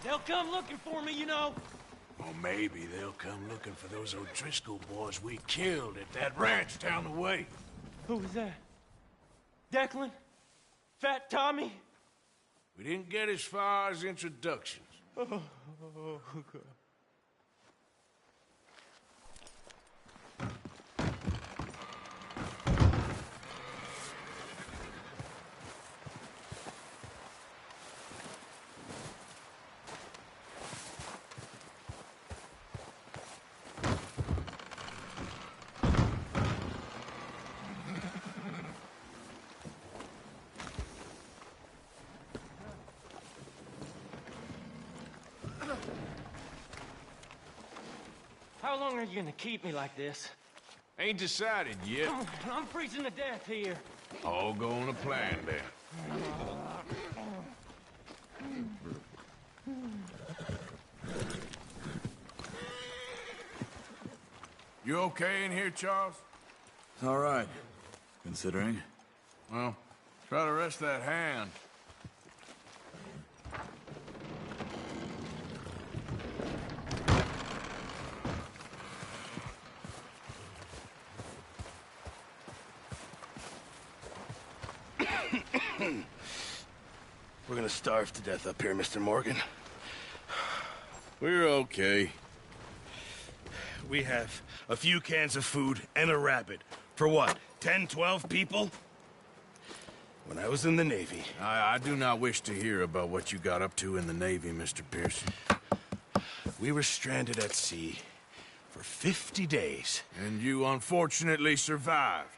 They'll come looking for me, you know. Or maybe they'll come looking for those O'Driscoll boys we killed at that ranch down the way. Who was that? Declan? Fat Tommy? We didn't get as far as introductions. Oh, God. How long are you gonna keep me like this? Ain't decided yet. I'm freezing to death here. All going to plan then. You okay in here, Charles? It's all right, considering. Well, try to rest that hand. We're gonna starve to death up here, Mr. Morgan. We're okay. We have a few cans of food and a rabbit. For what, 10, 12 people? When I was in the Navy... I do not wish to hear about what you got up to in the Navy, Mr. Pearson. We were stranded at sea for 50 days. And you unfortunately survived.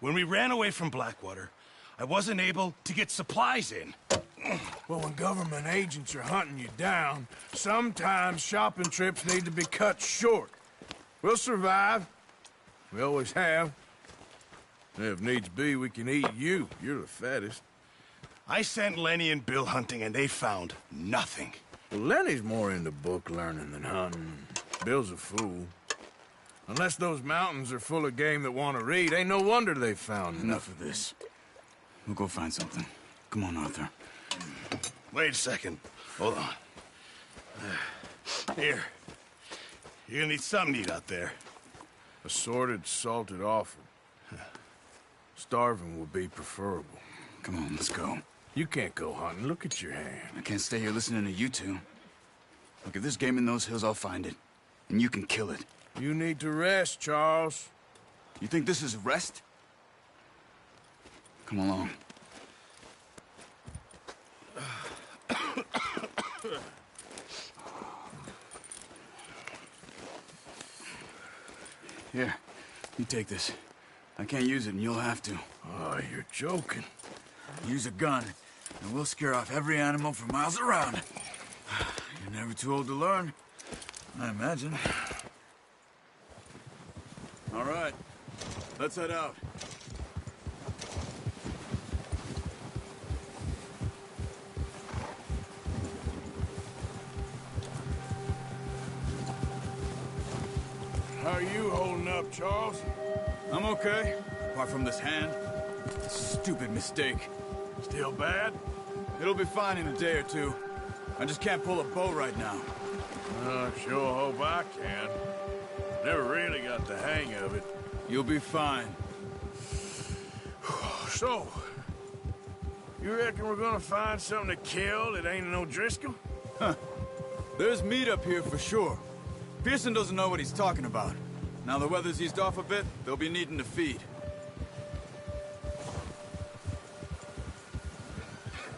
When we ran away from Blackwater, I wasn't able to get supplies in. Well, when government agents are hunting you down, sometimes shopping trips need to be cut short. We'll survive. We always have. If needs be, we can eat you. You're the fattest. I sent Lenny and Bill hunting, and they found nothing. Well, Lenny's more into book learning than hunting. Bill's a fool. Unless those mountains are full of game that want to read, ain't no wonder they found Enough of this. We'll go find something. Come on, Arthur. Wait a second. Hold on. Here. You're gonna need something to eat out there. Assorted, salted offal. Starving would be preferable. Come on, let's go. You can't go hunting. Look at your hand. I can't stay here listening to you two. Look, if there's game in those hills, I'll find it. And you can kill it. You need to rest, Charles. You think this is rest? Come along. Here, you take this. I can't use it, and you'll have to. Oh, you're joking. Use a gun, and we'll scare off every animal for miles around. You're never too old to learn, I imagine. All right, let's head out. How are you holding up, Charles? I'm okay, apart from this hand. Stupid mistake. Still bad? It'll be fine in a day or two. I just can't pull a bow right now. Sure hope I can. Never really got the hang of it. You'll be fine. So, you reckon we're gonna find something to kill that ain't an O'Driscoll? There's meat up here for sure. Pearson doesn't know what he's talking about. Now the weather's eased off a bit, they'll be needing to feed.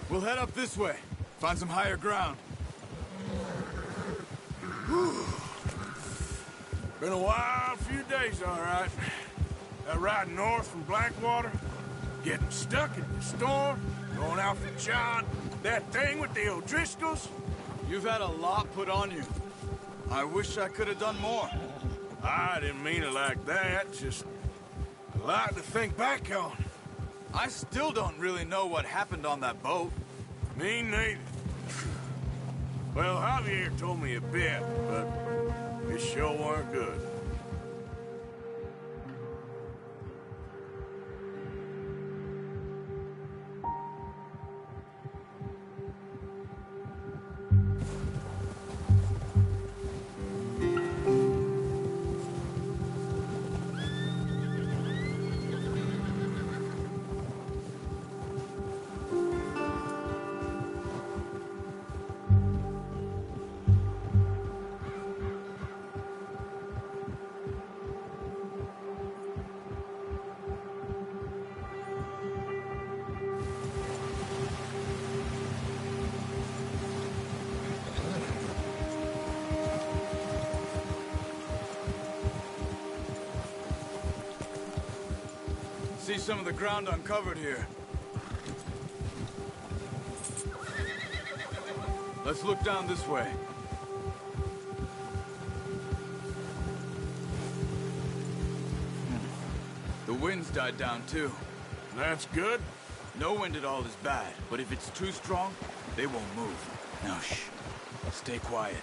We'll head up this way. Find some higher ground. Been a wild few days, all right. That ride north from Blackwater, getting stuck in the storm, going out for John, that thing with the O'Driscolls. You've had a lot put on you. I wish I could have done more. I didn't mean it like that, just a lot to think back on. I still don't really know what happened on that boat. Me neither. Well, Javier told me a bit, but it sure weren't good. see some of the ground uncovered here. Let's look down this way. The wind's died down, too. That's good. No wind at all is bad, but if it's too strong, they won't move. Now, shh. Stay quiet.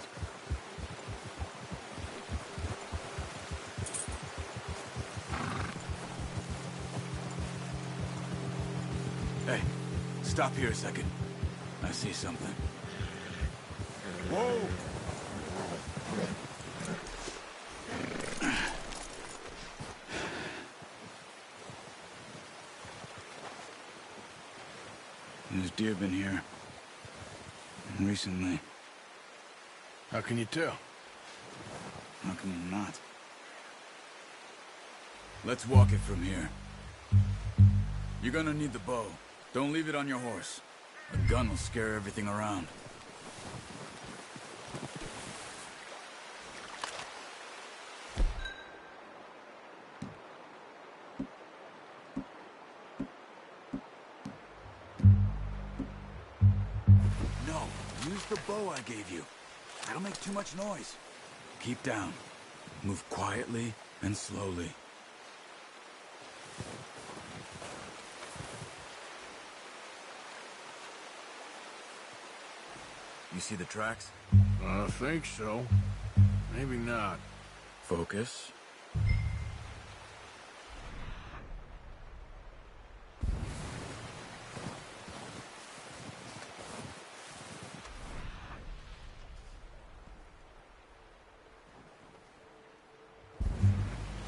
Hey, stop here a second. I see something. Whoa! There's deer been here. Recently. How can you tell? How can you not? Let's walk it from here. You're gonna need the bow. Don't leave it on your horse. A gun will scare everything around. No, use the bow I gave you. That'll make too much noise. Keep down. Move quietly and slowly. You see the tracks? I think so. Maybe not. Focus.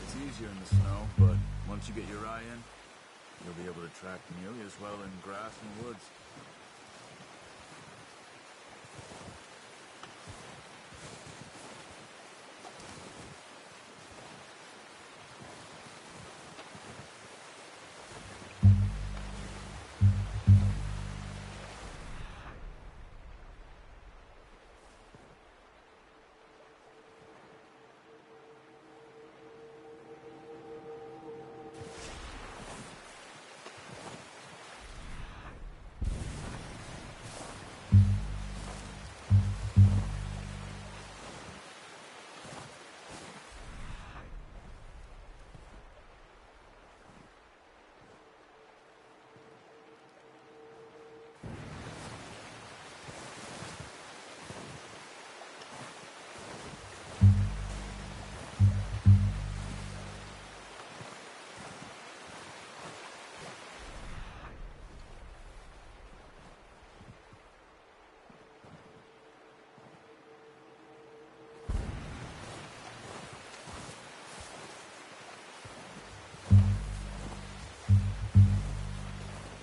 It's easier in the snow, but once you get your eye in, you'll be able to track nearly as well in grass and woods.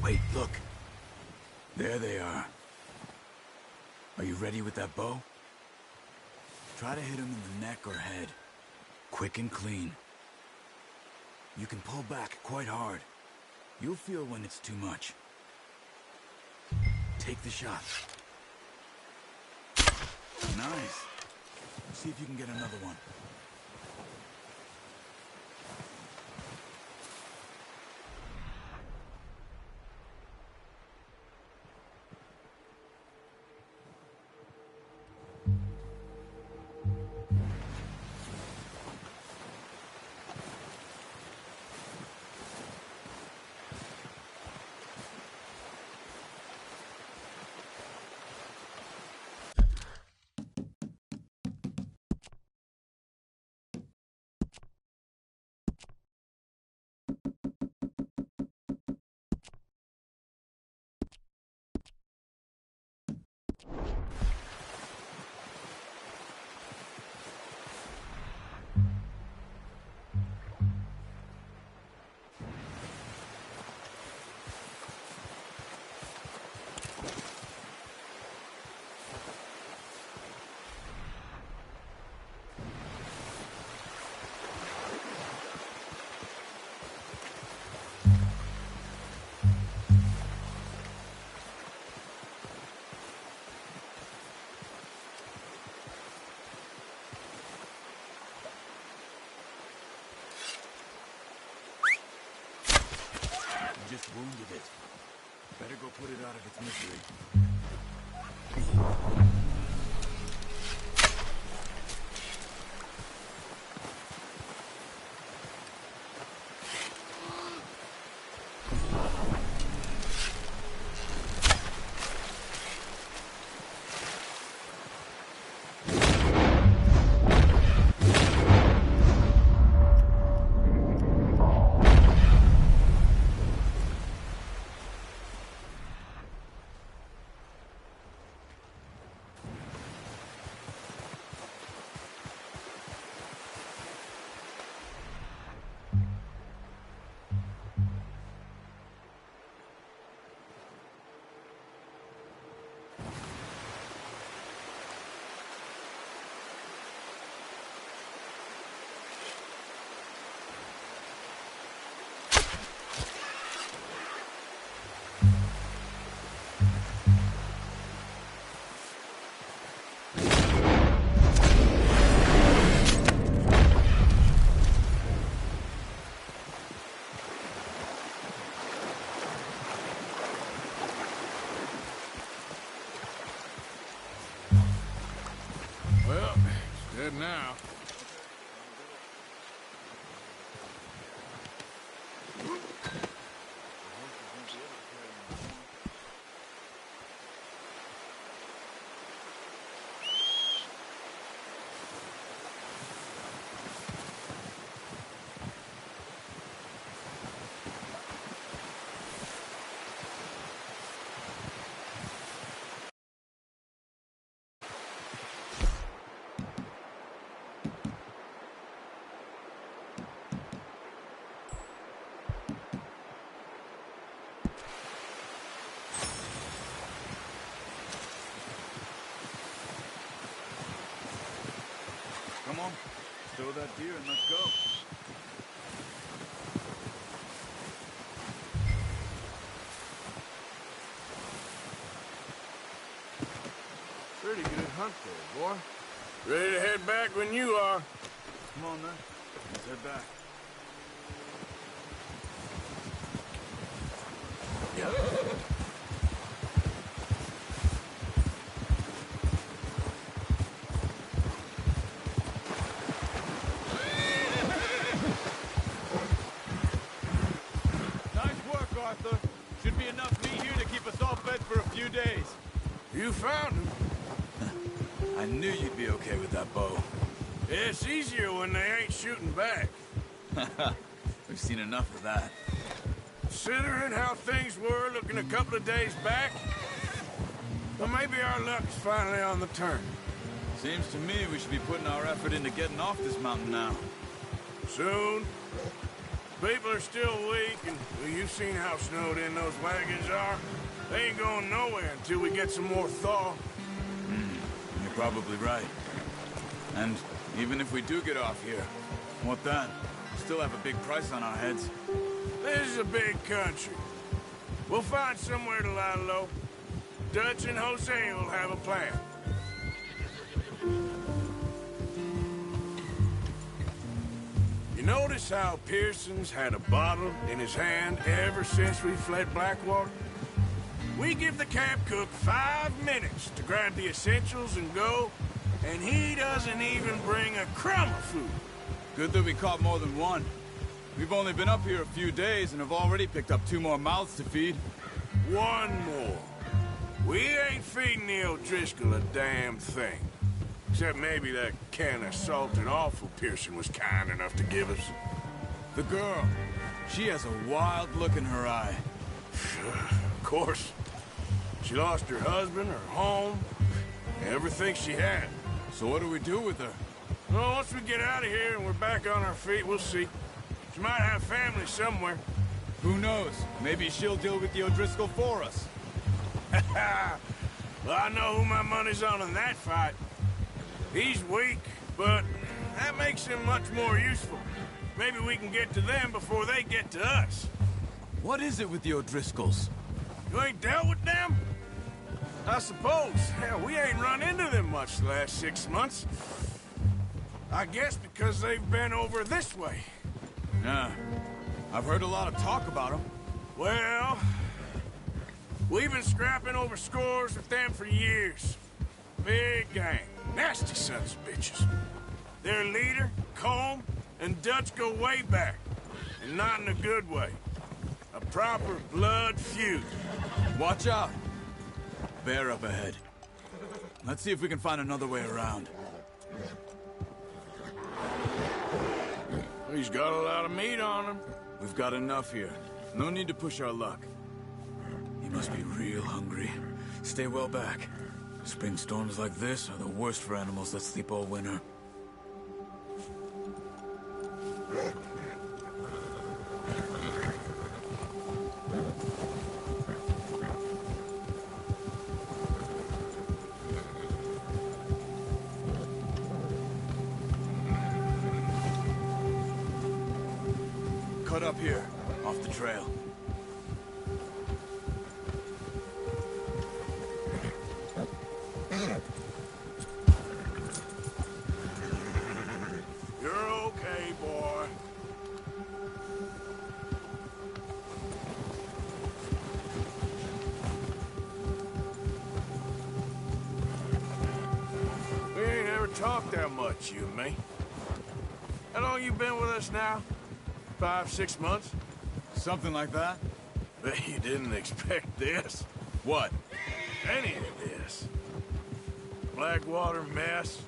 Wait, look. There they are. Are you ready with that bow? Try to hit him in the neck or head. Quick and clean. You can pull back quite hard. You'll feel when it's too much. Take the shot. Nice. See if you can get another one. wounded it. Better go put it out of its misery. Well, it's dead now. Come on, stow that deer and let's go. Pretty good hunt there, boy. Ready to head back when you are. Come on, then. Let's head back. Nice work, Arthur. Should be enough meat here to keep us all fed for a few days. You found him. I knew you'd be okay with that bow. It's easier when they ain't shooting back. We've seen enough of that. Considering how things were looking a couple of days back, well, maybe our luck's finally on the turn. Seems to me we should be putting our effort into getting off this mountain now. Soon. People are still weak, and well, you've seen how snowed in those wagons are. They ain't going nowhere until we get some more thaw. You're probably right. And even if we do get off here, what then? We still have a big price on our heads. This is a big country. We'll find somewhere to lie low. Dutch and Jose will have a plan. You notice how Pearson's had a bottle in his hand ever since we fled Blackwater? We give the camp cook 5 minutes to grab the essentials and go, and he doesn't even bring a crumb of food. Good that we caught more than one. We've only been up here a few days and have already picked up 2 more mouths to feed. One more. We ain't feeding the O'Driscoll a damn thing. Except maybe that can of salted offal Pearson was kind enough to give us. The girl, she has a wild look in her eye. Of course. She lost her husband, her home, everything she had. So what do we do with her? Well, once we get out of here and we're back on our feet, we'll see. She might have family somewhere. Who knows? Maybe she'll deal with the O'Driscoll for us. Well, I know who my money's on in that fight. He's weak, but that makes him much more useful. Maybe we can get to them before they get to us. What is it with the O'Driscolls? You ain't dealt with them? I suppose. Hell, we ain't run into them much the last 6 months. I guess because they've been over this way. Yeah. I've heard a lot of talk about them. Well, we've been scrapping over scores with them for years. Big gang. Nasty sons of bitches. Their leader, Colm, and Dutch go way back. And not in a good way. A proper blood feud. Watch out! Bear up ahead. Let's see if we can find another way around. He's got a lot of meat on him. We've got enough here. No need to push our luck. He must be real hungry. Stay well back. Spring storms like this are the worst for animals that sleep all winter. Cut up here, off the trail. You're okay, boy. We ain't ever talked that much, you and me. How long you been with us now? 5, 6 months? Something like that? Bet you didn't expect this. What? Any of this. Blackwater mess.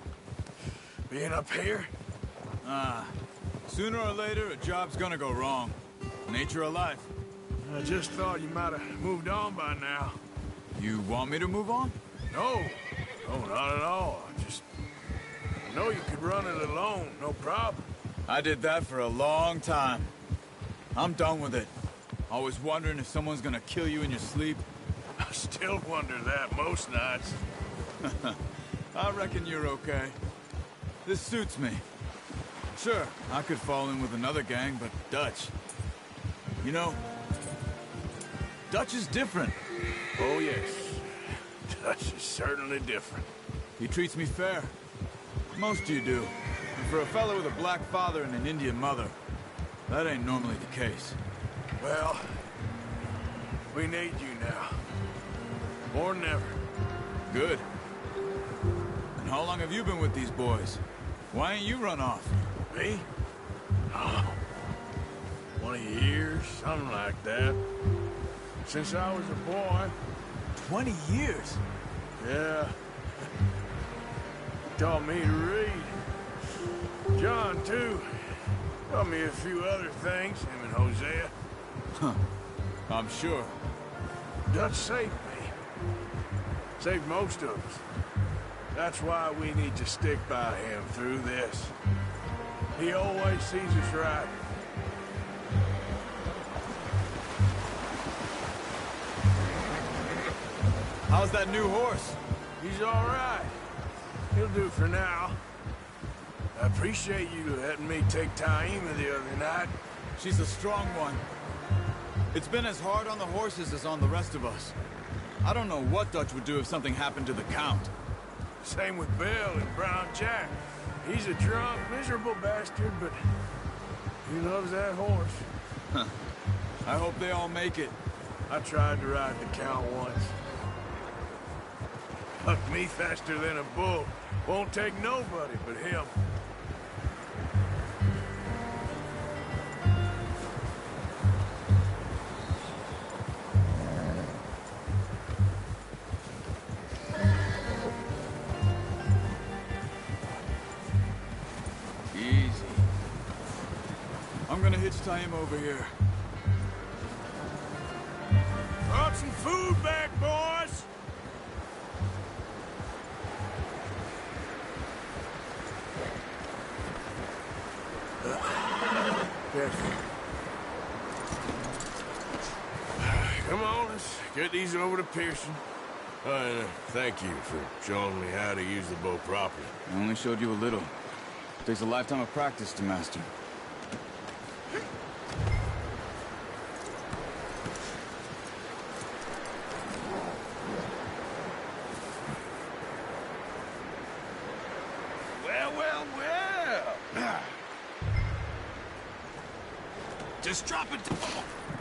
Being up here? Sooner or later, a job's gonna go wrong. Nature of life. I just thought you might have moved on by now. You want me to move on? No. No, not at all. I know you could run it alone, no problem. I did that for a long time. I'm done with it. Always wondering if someone's gonna kill you in your sleep. I still wonder that most nights. I reckon you're okay. This suits me. Sure, I could fall in with another gang, but Dutch... You know, Dutch is different. Oh, yes. Dutch is certainly different. He treats me fair. Most of you do. And for a fella with a black father and an Indian mother, that ain't normally the case. Well, we need you now. More than ever. Good. And how long have you been with these boys? Why ain't you run off? Me? Oh, 20 years, something like that. Since I was a boy. 20 years? Yeah. He taught me to read. John, too. Taught me a few other things, him and Hosea. Huh. I'm sure. Dutch saved me. Saved most of us. That's why we need to stick by him through this. He always sees us right. How's that new horse? He's all right. He'll do for now. I appreciate you letting me take Taima the other night. She's a strong one. It's been as hard on the horses as on the rest of us. I don't know what Dutch would do if something happened to the Count. Same with Bill and Brown Jack. He's a drunk, miserable bastard, but he loves that horse. I hope they all make it. I tried to ride the Count once. Hucked me faster than a bull. Won't take nobody but him. Easy. I'm gonna hitch Taima over here. Brought some food back, boys! Careful. Come on, let's get these over to Pearson. Thank you for showing me how to use the bow properly. I only showed you a little. Takes a lifetime of practice to master. Well, well, well. Just drop it.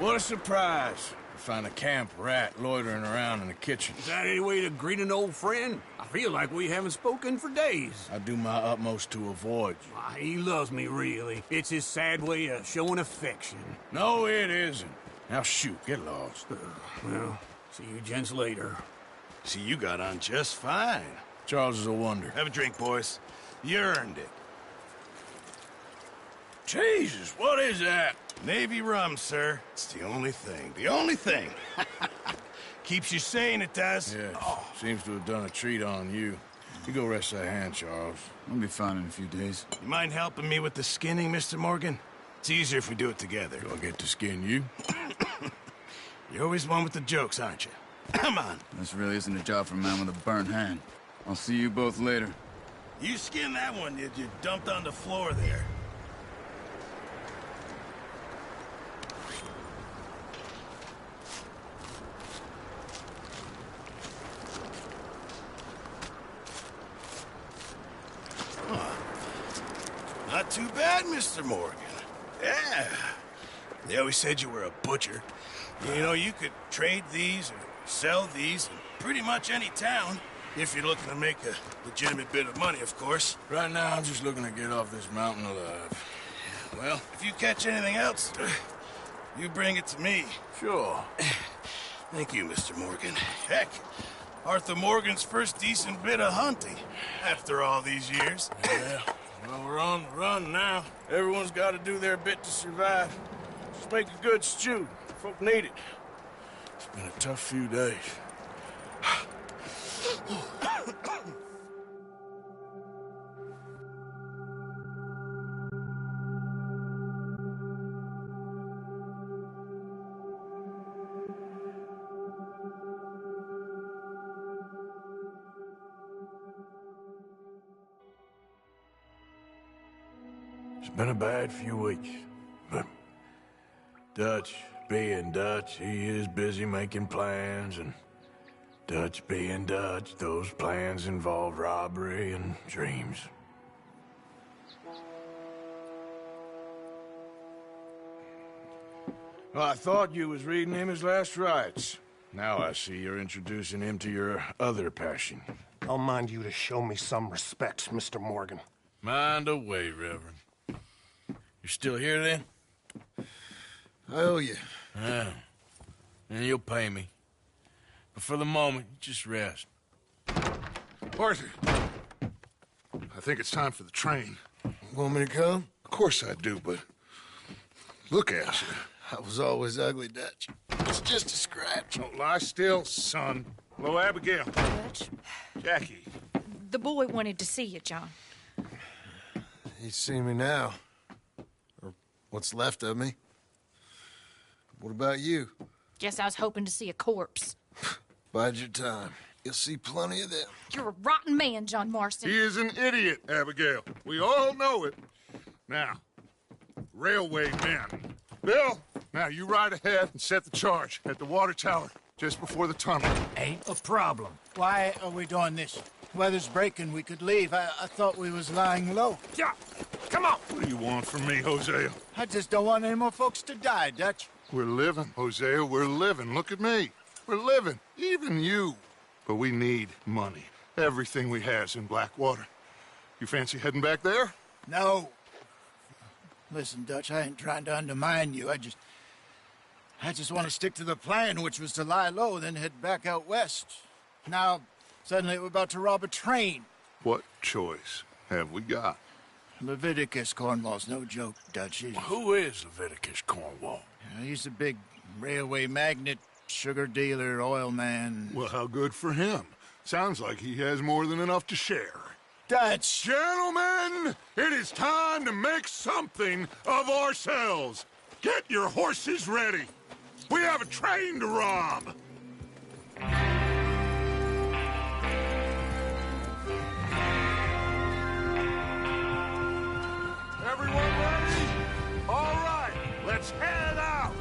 What a surprise. To find a camp rat loitering around in the kitchen. Is that any way to greet an old friend? I feel like we haven't spoken for days. I do my utmost to avoid you. Why, he loves me, really. It's his sad way of showing affection. No, it isn't. Now shoot, get lost. Well, see you gents later. See, you got on just fine. Charles is a wonder. Have a drink, boys. You earned it. Jesus, what is that? Navy rum, sir. It's the only thing. The only thing. Keeps you sane, it does. Yes, seems to have done a treat on you. You go rest that hand, Charles. I'll be fine in a few days. You mind helping me with the skinning, Mr. Morgan? It's easier if we do it together. Do I get to skin you? You're always one with the jokes, aren't you? Come on. This really isn't a job for a man with a burnt hand. I'll see you both later. You skinned that one, did you? Dumped on the floor there. Not too bad, Mr. Morgan. Yeah. They always said you were a butcher. You know, you could trade these or sell these in pretty much any town, if you're looking to make a legitimate bit of money, of course. Right now, I'm just looking to get off this mountain alive. Well, if you catch anything else, you bring it to me. Sure. Thank you, Mr. Morgan. Heck, Arthur Morgan's first decent bit of hunting after all these years. Yeah. Well, we're on the run now. Everyone's got to do their bit to survive. Just make a good stew. Folk need it. It's been a tough few days. It's been a bad few weeks, but Dutch being Dutch, he is busy making plans, and Dutch being Dutch, those plans involve robbery and dreams. Well, I thought you was reading him his last rites. Now I see you're introducing him to your other passion. I'll mind you to show me some respect, Mr. Morgan. Mind away, Reverend. You're still here, then? I owe you. Yeah. And you'll pay me. But for the moment, just rest. Arthur, I think it's time for the train. Want me to come? Of course I do, but look at you. I was always ugly, Dutch. It's just a scratch. Don't lie still, son. Hello, Abigail. Dutch, Jackie. the boy wanted to see you, John. He's seen me now. Or what's left of me. What about you? Guess I was hoping to see a corpse. Bide your time. You'll see plenty of them. You're a rotten man, John Marston. He is an idiot, Abigail. We all know it. Now, railway men. Bill, now you ride ahead and set the charge at the water tower just before the tunnel. Ain't a problem. Why are we doing this? Weather's breaking. We could leave. I thought we was lying low. Yeah, come on. What do you want from me, Hosea? I just don't want any more folks to die, Dutch. We're living, Hosea. We're living. Look at me. We're living. Even you. But we need money. Everything we has in Blackwater. You fancy heading back there? No. Listen, Dutch, I ain't trying to undermine you. I just want to stick to the plan, which was to lie low, then head back out west. Now, suddenly we're about to rob a train. What choice have we got? Leviticus Cornwall's no joke, Dutch. Who is Leviticus Cornwall? He's a big railway magnate, sugar dealer, oil man. Well, how good for him. Sounds like he has more than enough to share. Dutch! Gentlemen, it is time to make something of ourselves. Get your horses ready. We have a train to rob. Everyone ready? All right, let's head out.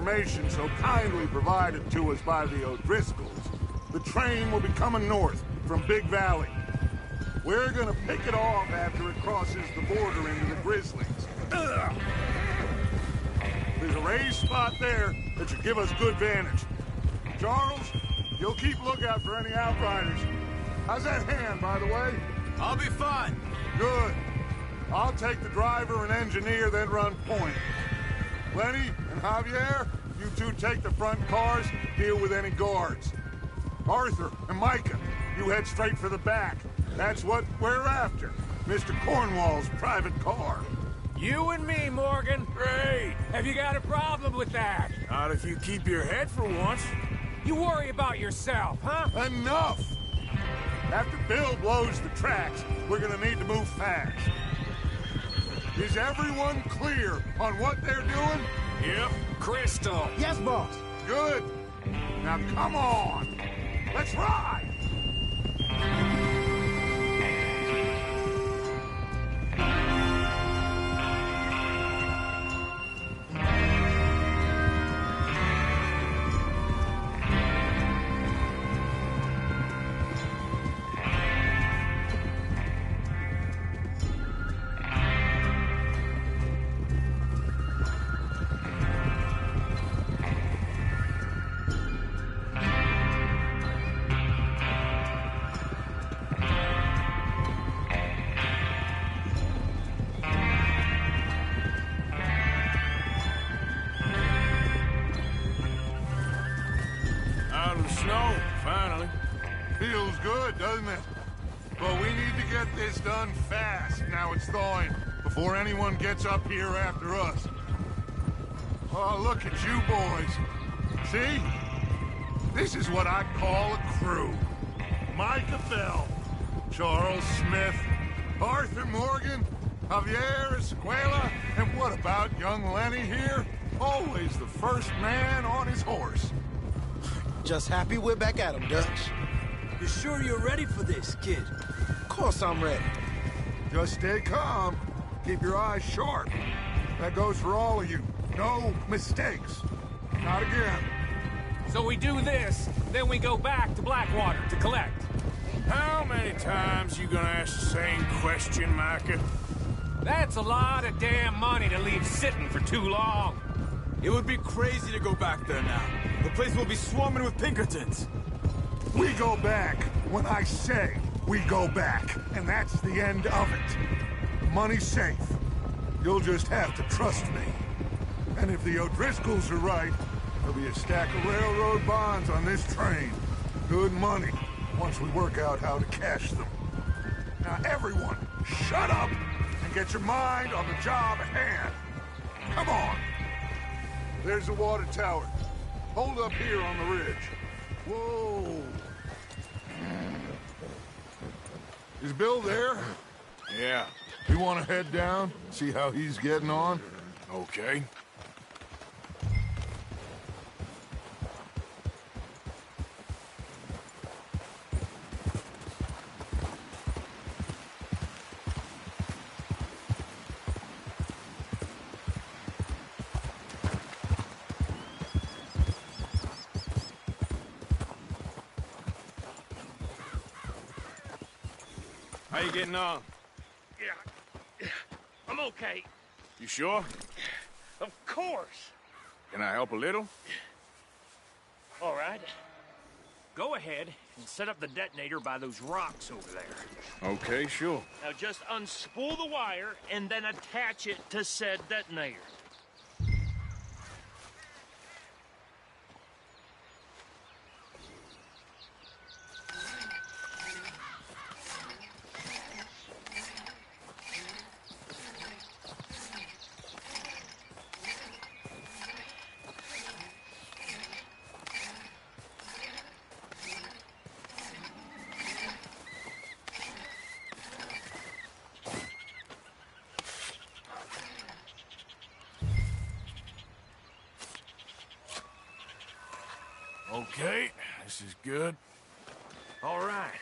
information so kindly provided to us by the O'Driscolls, the train will be coming north from Big Valley. We're gonna pick it off after it crosses the border into the Grizzlies. Ugh. There's a raised spot there that should give us good vantage. Charles, you'll keep lookout for any outriders. How's that hand, by the way? I'll be fine. Good. I'll take the driver and engineer, then run point. Lenny and Javier, you two take the front cars, deal with any guards. Arthur and Micah, you head straight for the back. That's what we're after. Mr. Cornwall's private car. You and me, Morgan. Great. Have you got a problem with that? Not if you keep your head for once. You worry about yourself, huh? Enough! After Bill blows the tracks, we're gonna need to move fast. Is everyone clear on what they're doing? Yep. Crystal. Yes, boss. Good. Now come on. Let's ride! Snow, finally. Feels good, doesn't it? But we need to get this done fast, now it's thawing, before anyone gets up here after us. Oh, look at you boys. See? This is what I call a crew. Micah Bell, Charles Smith, Arthur Morgan, Javier Escuela, and what about young Lenny here? Always the first man on his horse. Just happy we're back at 'em, Dutch. You sure you're ready for this, kid? Of course I'm ready. Just stay calm. Keep your eyes sharp. That goes for all of you. No mistakes. Not again. So we do this, then we go back to Blackwater to collect. How many times you gonna ask the same question, Micah? That's a lot of damn money to leave sitting for too long. It would be crazy to go back there now. The place will be swarming with Pinkertons. We go back when I say we go back, and that's the end of it. Money's safe. You'll just have to trust me. And if the O'Driscolls are right, there'll be a stack of railroad bonds on this train. Good money, once we work out how to cash them. Now everyone, shut up and get your mind on the job at hand. Come on. There's the water tower. Hold up here on the ridge. Whoa. Is Bill there? Yeah. You want to head down, see how he's getting on? Okay. How you getting on? Yeah, I'm okay. You sure? Of course. Can I help a little? All right. Go ahead and set up the detonator by those rocks over there. Okay, sure. Now just unspool the wire and then attach it to said detonator. Okay, this is good. All right.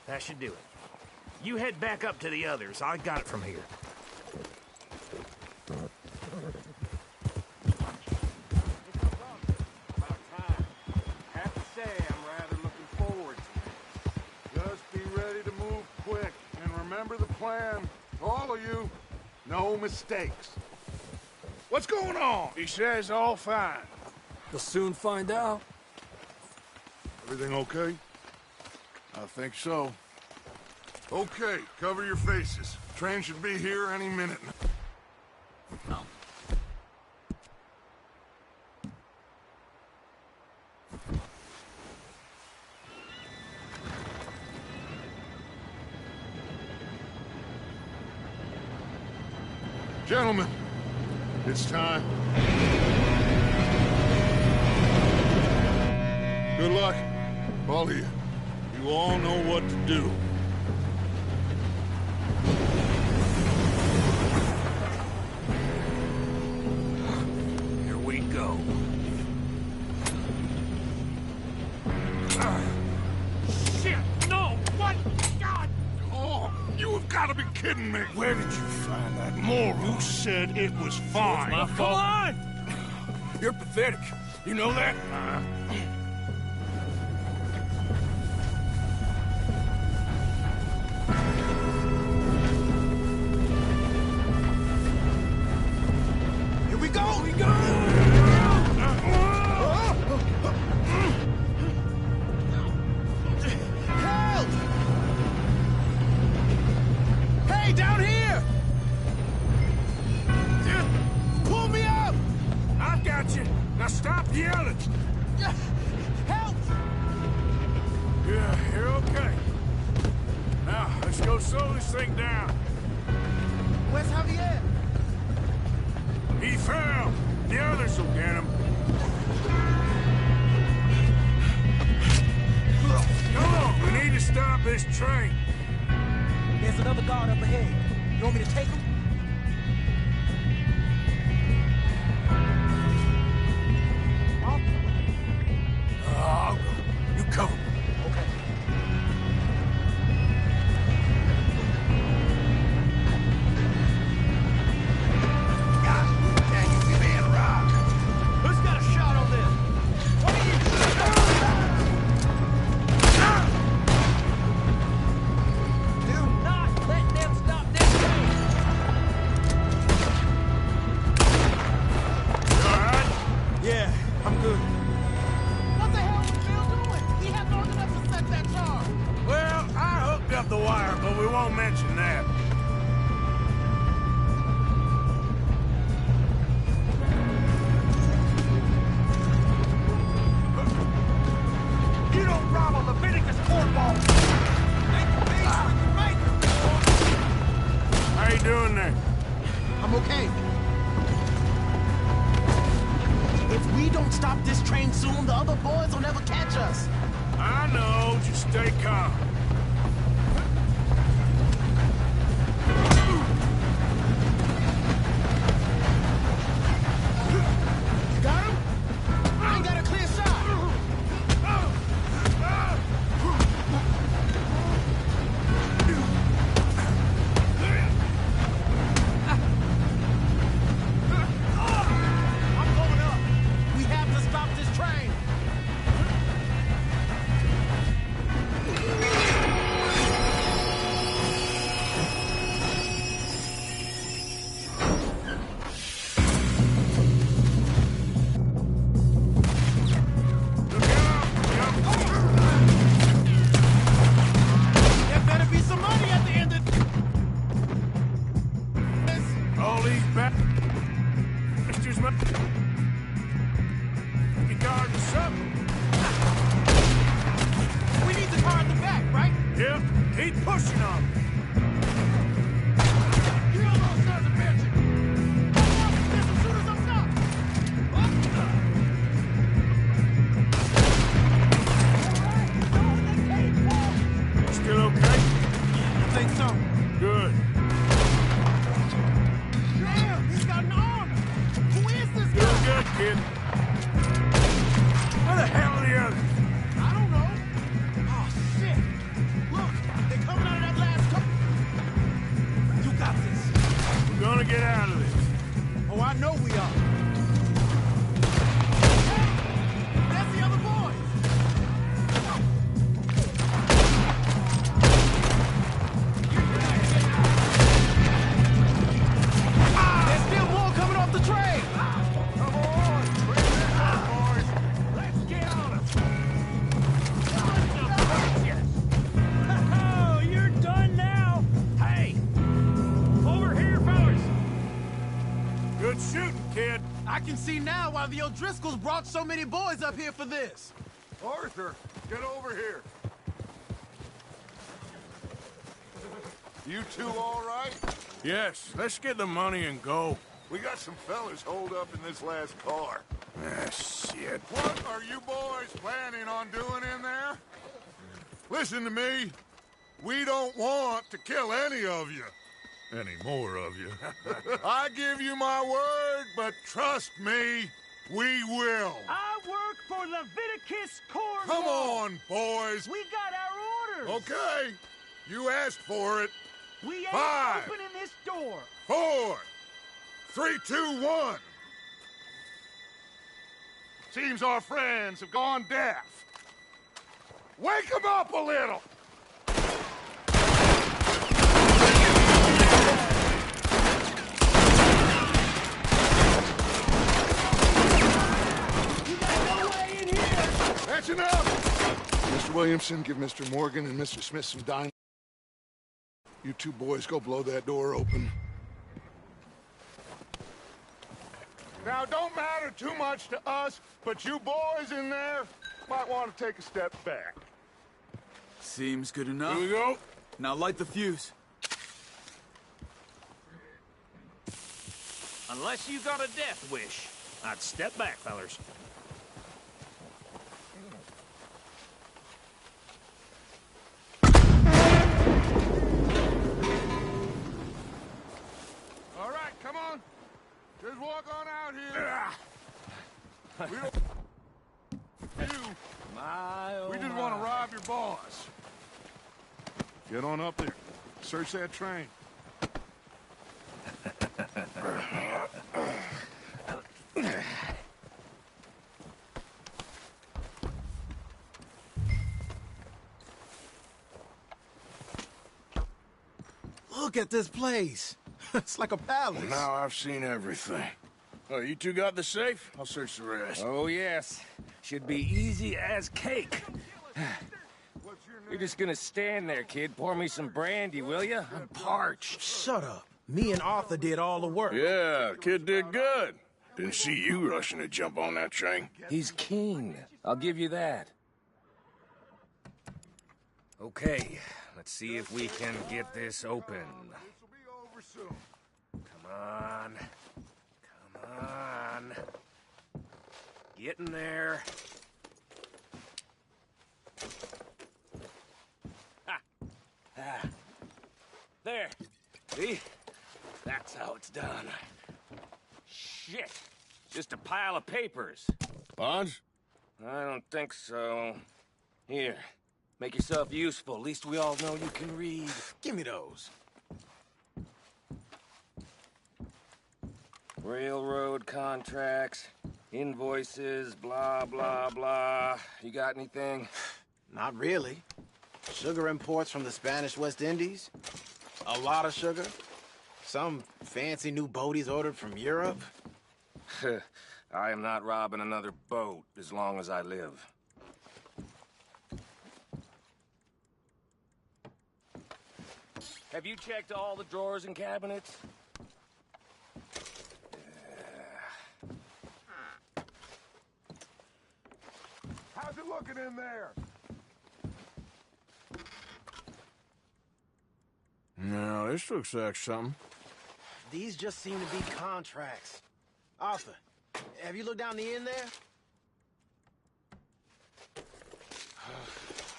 That should do it. You head back up to the others. I got it from here. plan. All of you. No mistakes. What's going on? He says all fine. You'll soon find out. Everything okay? I think so. Okay, cover your faces. Train should be here any minute. Gentlemen, it's time. Good luck, all of you. You all know what to do. Here we go. Shit! No! What? God! Oh, you have got to be kidding me. Where did you find that moral? Who said it was fine? My fault. Come on! You're pathetic. You know that? Here we go! We go! Help! Hey, down here! Pull me up! I got you. Now stop yelling. Help! Yeah, you're okay. Now, let's go slow this thing down. Where's Javier? He fell. The others will get him. Come on, we need to stop this train. There's another guard up ahead. You want me to take him? I'll go. You cover me. Okay. Who's got a shot on this? What are you Do not let them stop this train! You all right? Yeah, I'm good. What the hell was Bill doing? He had long enough to set that charge. Well, I hooked up the wire, but we won't mention that. You don't rob a Leviticus cornball! Make the peace with your maker! How you doing there? I'm okay. If we don't stop this train soon, the other boys will never catch us. I know. Just stay calm. You got him? I ain't got a clear shot. I'm going up. We have to stop this train. There better be some money at the end of this. All these bastards must be guarding something. We need the car at the back, right? Yep, keep pushing on them. Kill those sons of bitches! There's some shooters up top! Still okay? I think so. Good. Damn, he's got an arm! Who is this Still guy? good, kid. Where the hell are the others? I don't know. Oh, shit! Look, they're coming out of that last couple can see now why the O'Driscolls brought so many boys up here for this. Arthur, get over here. You two all right? Yes, let's get the money and go. We got some fellas holed up in this last car. Ah, shit. What are you boys planning on doing in there? Listen to me. We don't want to kill any of you. Any more of you. I give you my word, but trust me, we will. I work for Leviticus Cornwall. Come on, boys. We got our orders. Okay. You asked for it. We ain't 5, opening this door. 4, 3, 2, 1. Seems our friends have gone deaf. Wake them up a little. That's enough! Mr. Williamson, give Mr. Morgan and Mr. Smith some dynamite. You two boys go blow that door open. Now, don't matter too much to us, but you boys in there might want to take a step back. Seems good enough. Here we go. Now light the fuse. Unless you got a death wish, I'd step back, fellers. All right, come on. Just walk on out here. We don't... We just want to rob your boss. Get on up there. Search that train. Look at this place. It's like a palace. Well, now I've seen everything. Oh, you two got the safe? I'll search the rest. Oh, yes. Should be easy as cake. You're just gonna stand there, kid. Pour me some brandy, will you? I'm parched. Shut up. Me and Arthur did all the work. Yeah, kid did good. Didn't see you rushing to jump on that train. He's keen. I'll give you that. Okay, let's see if we can get this open. Come on. Come on. Get in there. Ha! Ah. There. See? That's how it's done. Shit. Just a pile of papers. Bonds? I don't think so. Here. Make yourself useful. At least we all know you can read. Give me those. Railroad contracts, invoices, blah, blah, blah. You got anything? Not really. Sugar imports from the Spanish West Indies. A lot of sugar. Some fancy new boat he's ordered from Europe. I am not robbing another boat as long as I live. Have you checked all the drawers and cabinets? How's it looking in there? No, this looks like something. These just seem to be contracts. Arthur, have you looked down the end there?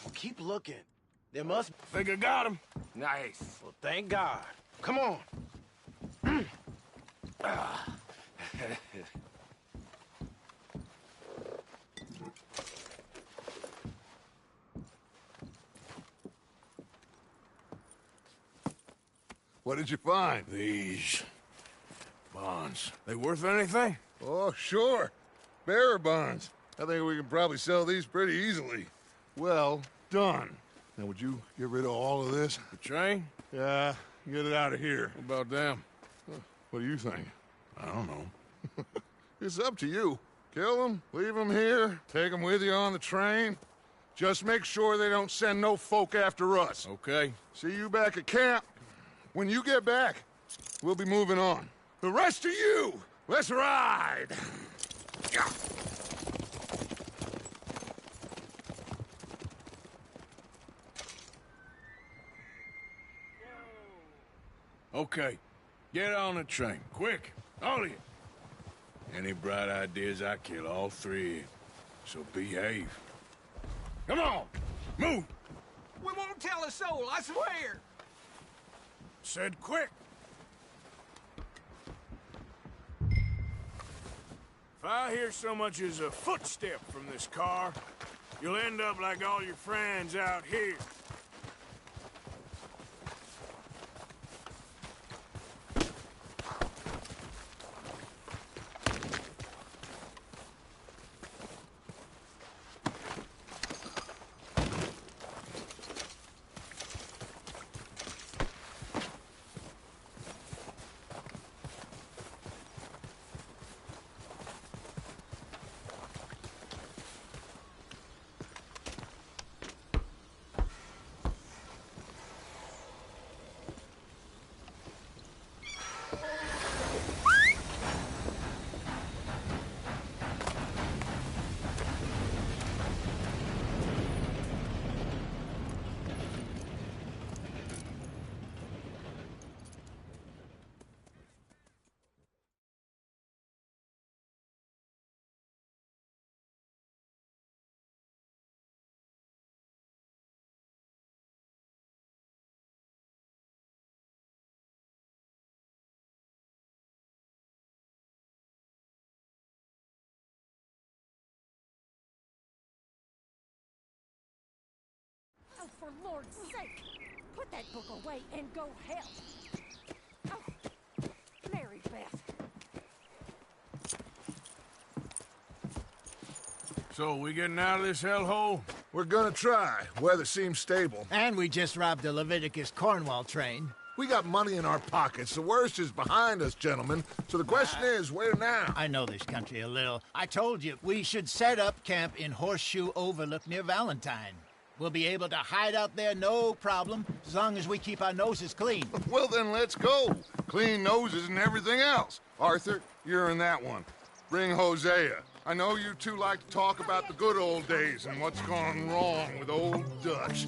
Well, keep looking. There must... Think I got him. Nice. Well, thank God. Come on. What did you find? These bonds. They worth anything? Oh, sure. Bearer bonds. I think we can probably sell these pretty easily. Well done. Now, would you get rid of all of this? The train? Yeah, get it out of here. What about them? What do you think? I don't know. It's up to you. Kill them, leave them here, take them with you on the train. Just make sure they don't send no folk after us. Okay. See you back at camp. When you get back, we'll be moving on. The rest of you, Let's ride! Okay, get on the train, quick, all of you. Any bright ideas, I kill all three, so behave. Come on, move! We won't tell a soul, I swear! Said quick! If I hear so much as a footstep from this car, you'll end up like all your friends out here. Oh, for Lord's sake! Put that book away and go help! Oh, Mary Beth. So, we getting out of this hellhole? We're gonna try. Weather seems stable. And we just robbed the Leviticus Cornwall train. We got money in our pockets. The worst is behind us, gentlemen. So the question is, where now? I know this country a little. I told you, we should set up camp in Horseshoe Overlook near Valentine. We'll be able to hide out there, no problem, as long as we keep our noses clean. Well, then let's go. Clean noses and everything else. Arthur, you're in that one. Bring Hosea. I know you two like to talk about the good old days and what's gone wrong with old Dutch.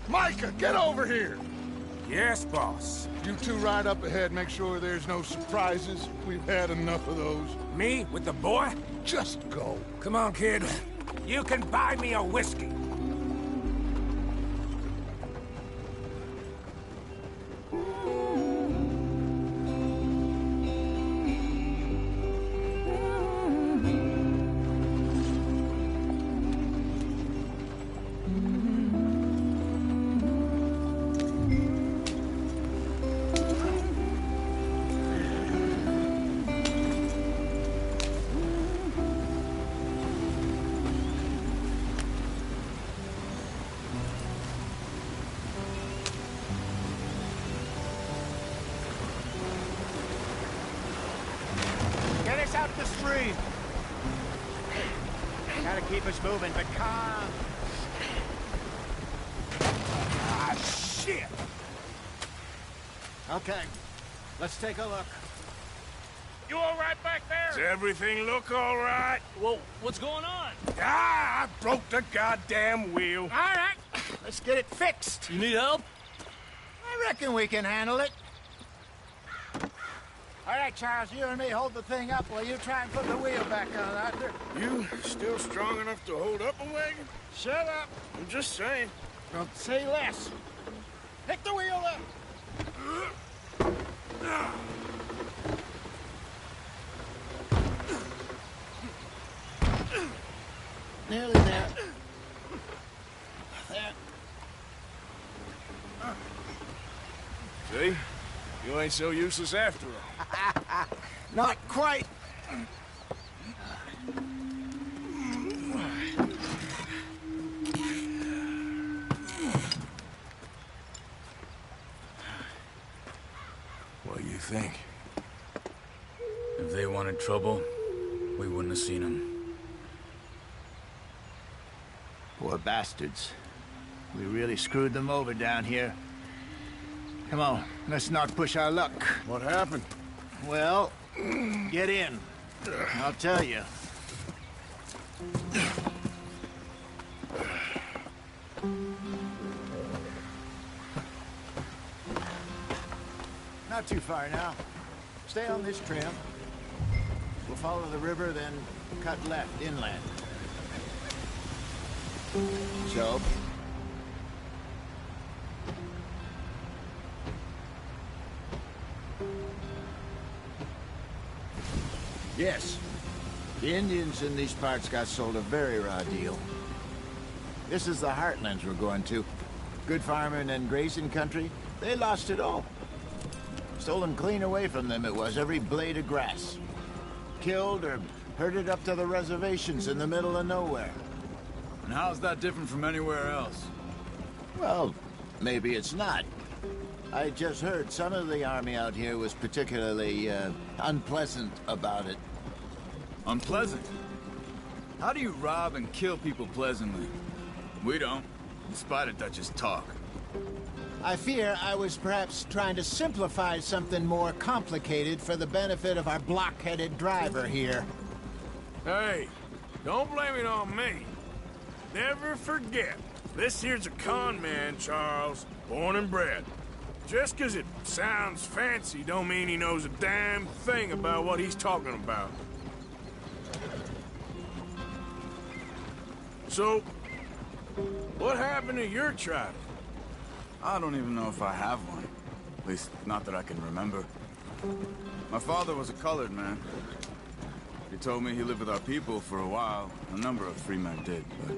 Micah, get over here! Yes, boss. You two ride up ahead, make sure there's no surprises. We've had enough of those. Me? With the boy? Just go. Come on, kid. You can buy me a whiskey. Out the stream. Gotta keep us moving, but calm. Ah, shit! Okay, let's take a look. You all right back there? Does everything look all right? Well, what's going on? Ah, I broke the goddamn wheel. All right, let's get it fixed. You need help? I reckon we can handle it. All right, Charles, you and me hold the thing up while you try and put the wheel back on, Arthur. You still strong enough to hold up a wagon? Shut up. I'm just saying. Don't say less. Pick the wheel up. Nearly there. There. See? You ain't so useless after all. Not quite. What do you think? If they wanted trouble, we wouldn't have seen them. Poor bastards. We really screwed them over down here. Come on, let's not push our luck. What happened? Well, get in. I'll tell you. Not too far now. Stay on this trail. We'll follow the river, then cut left inland. So? Yes. The Indians in these parts got sold a very raw deal. This is the heartlands we're going to. Good farming and grazing country, they lost it all. Stolen clean away from them it was, every blade of grass. Killed or herded up to the reservations in the middle of nowhere. And how's that different from anywhere else? Well, maybe it's not. I just heard some of the army out here was particularly, unpleasant about it. Unpleasant? How do you rob and kill people pleasantly? We don't, in spite of Dutch's talk. I fear I was perhaps trying to simplify something more complicated for the benefit of our block-headed driver here. Hey, don't blame it on me. Never forget, this here's a con man, Charles, born and bred. Just 'cause it sounds fancy don't mean he knows a damn thing about what he's talking about. So, what happened to your tribe? I don't even know if I have one. At least, not that I can remember. My father was a colored man. He told me he lived with our people for a while. A number of free men did, but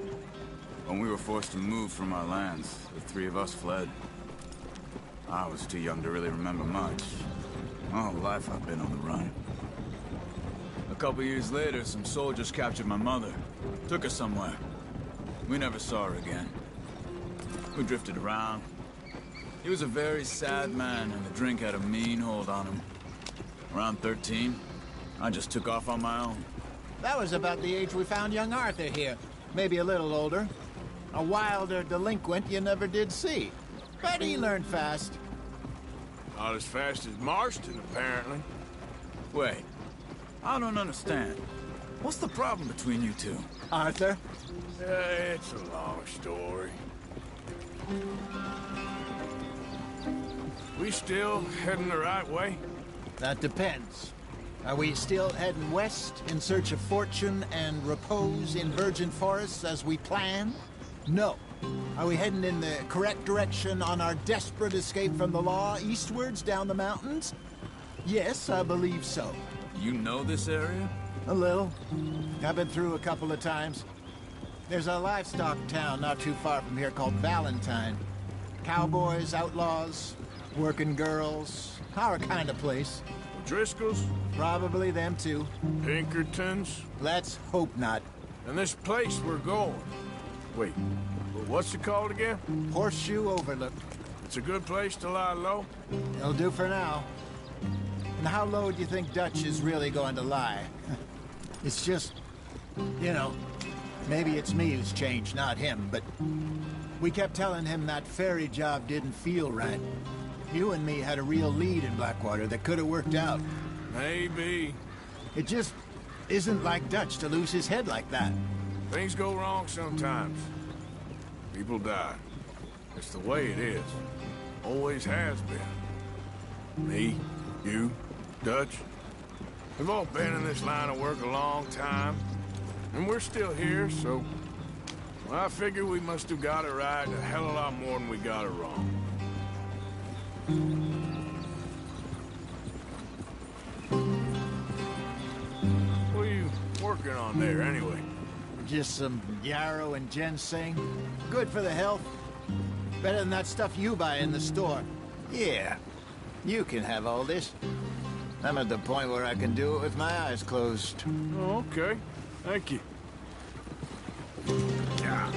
when we were forced to move from our lands, the three of us fled. I was too young to really remember much. My whole life I've been on the run. A couple years later, some soldiers captured my mother. Took her somewhere. We never saw her again. We drifted around. He was a very sad man, and the drink had a mean hold on him. Around 13, I just took off on my own. That was about the age we found young Arthur here. Maybe a little older. A wilder delinquent you never did see. But he learned fast. Not as fast as Marston, apparently. Wait, I don't understand. What's the problem between you two? Arthur? It's a long story. We still heading the right way? That depends. Are we still heading west in search of fortune and repose in virgin forests as we planned? No. Are we heading in the correct direction on our desperate escape from the law eastwards down the mountains? Yes, I believe so. You know this area? A little. I've been through a couple of times. There's a livestock town not too far from here called Valentine. Cowboys, outlaws, working girls, our kind of place. Driscolls? Probably them too. Pinkertons? Let's hope not. And this place we're going. Wait, what's it called again? Horseshoe Overlook. It's a good place to lie low? It'll do for now. And how low do you think Dutch is really going to lie? It's just, you know, maybe it's me who's changed, not him, but we kept telling him that ferry job didn't feel right. You and me had a real lead in Blackwater that could have worked out. Maybe. It just isn't like Dutch to lose his head like that. Things go wrong sometimes. People die. It's the way it is. Always has been. Me, you, Dutch. We've all been in this line of work a long time. And we're still here, so... Well, I figure we must have got it right a hell of a lot more than we got it wrong. What are you working on there, anyway? Just some yarrow and ginseng. Good for the health. Better than that stuff you buy in the store. Yeah, you can have all this. I'm at the point where I can do it with my eyes closed. Oh, okay. Thank you. Yeah.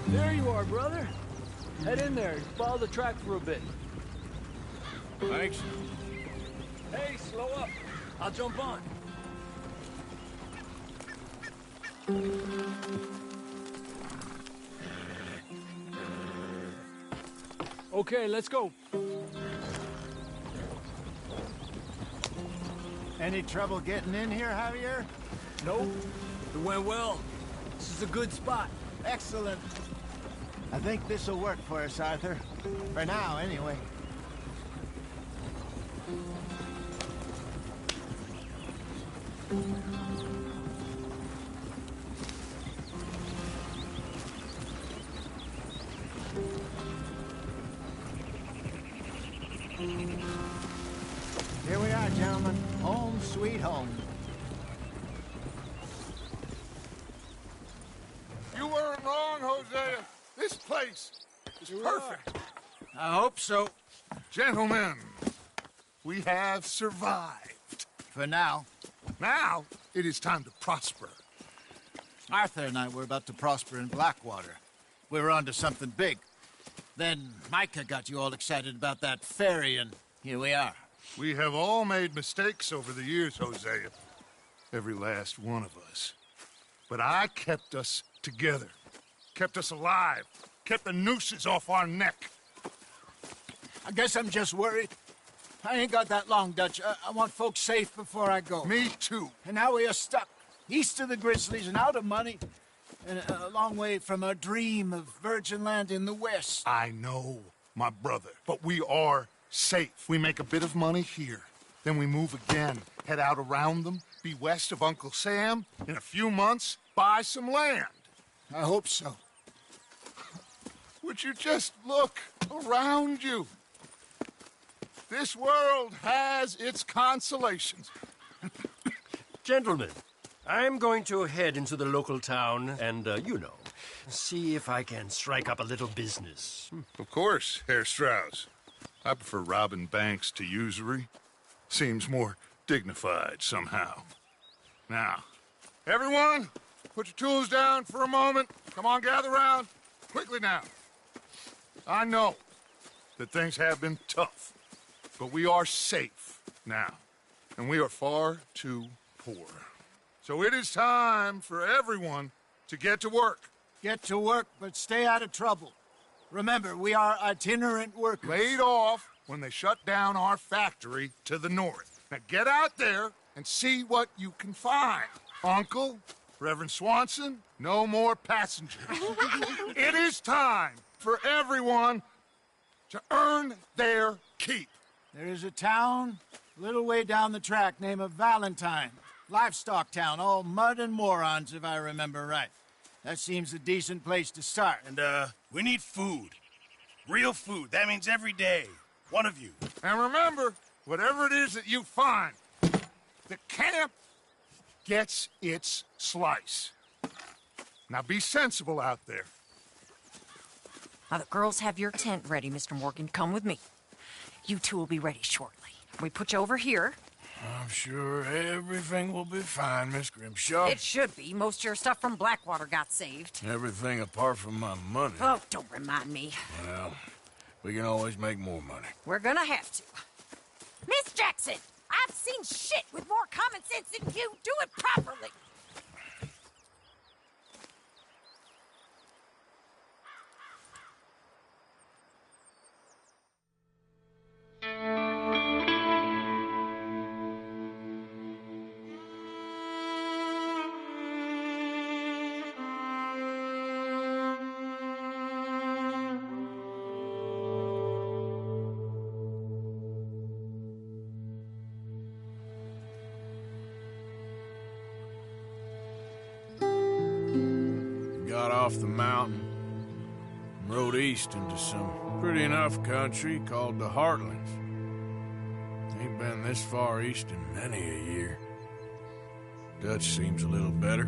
There you are, brother. Head in there and follow the track for a bit. Thanks. Hey, slow up. I'll jump on. Okay, let's go. Any trouble getting in here, Javier? Nope. It went well. This is a good spot. Excellent. I think this'll work for us, Arthur. For now, anyway. Here we are, gentlemen. Home sweet home. You weren't wrong, Hosea. This place is perfect. I hope so. Gentlemen, we have survived. For now. Now, it is time to prosper. Arthur and I were about to prosper in Blackwater. We were onto something big. Then Micah got you all excited about that ferry, and here we are. We have all made mistakes over the years, Hosea. Every last one of us. But I kept us together. Kept us alive. Kept the nooses off our neck. I guess I'm just worried. I ain't got that long, Dutch. I want folks safe before I go. Me too. And now we are stuck, east of the Grizzlies and out of money, and a long way from our dream of virgin land in the west. I know, my brother, but we are safe. We make a bit of money here. Then we move again, head out around them, be west of Uncle Sam. In a few months, buy some land. I hope so. Would you just look around you? This world has its consolations. Gentlemen, I'm going to head into the local town and, see if I can strike up a little business. Of course, Herr Strauss. I prefer robbing banks to usury. Seems more dignified somehow. Now, everyone, put your tools down for a moment. Come on, gather round. Quickly now. I know that things have been tough, but we are safe now, and we are far too poor. So it is time for everyone to get to work. Get to work, but stay out of trouble. Remember, we are itinerant workers. Laid off when they shut down our factory to the north. Now get out there and see what you can find. Uncle, Reverend Swanson, no more passengers. It is time for everyone to earn their keep. There is a town a little way down the track named Valentine. Livestock town, all mud and morons, if I remember right. That seems a decent place to start. And, we need food. Real food. That means every day. One of you. And remember, whatever it is that you find, the camp gets its slice. Now be sensible out there. Now, the girls have your tent ready, Mr. Morgan. Come with me. You two will be ready shortly. We put you over here. I'm sure everything will be fine, Miss Grimshaw. It should be. Most of your stuff from Blackwater got saved. Everything apart from my money. Oh, don't remind me. Well, we can always make more money. We're gonna have to. Miss Jackson, I've seen shit with more common sense than you. Do it properly. Got off the mountain, rode east into some pretty enough country called the Heartlands. Ain't been this far east in many a year. Dutch seems a little better.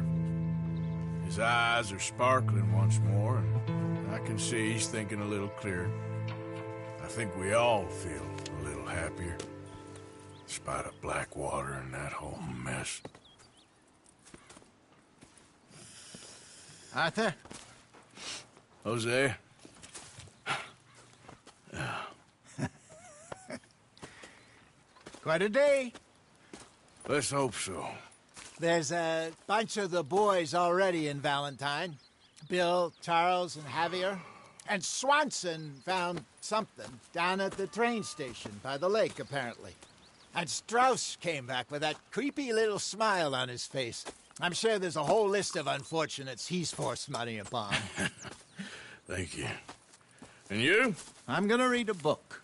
His eyes are sparkling once more, and I can see he's thinking a little clearer. I think we all feel a little happier, in spite of Blackwater and that whole mess. Arthur? Jose? Quite a day. Let's hope so. There's a bunch of the boys already in Valentine. Bill, Charles, and Javier. And Swanson found something down at the train station by the lake, apparently. And Strauss came back with that creepy little smile on his face. I'm sure there's a whole list of unfortunates he's forced money upon. Thank you. And you? I'm gonna read a book.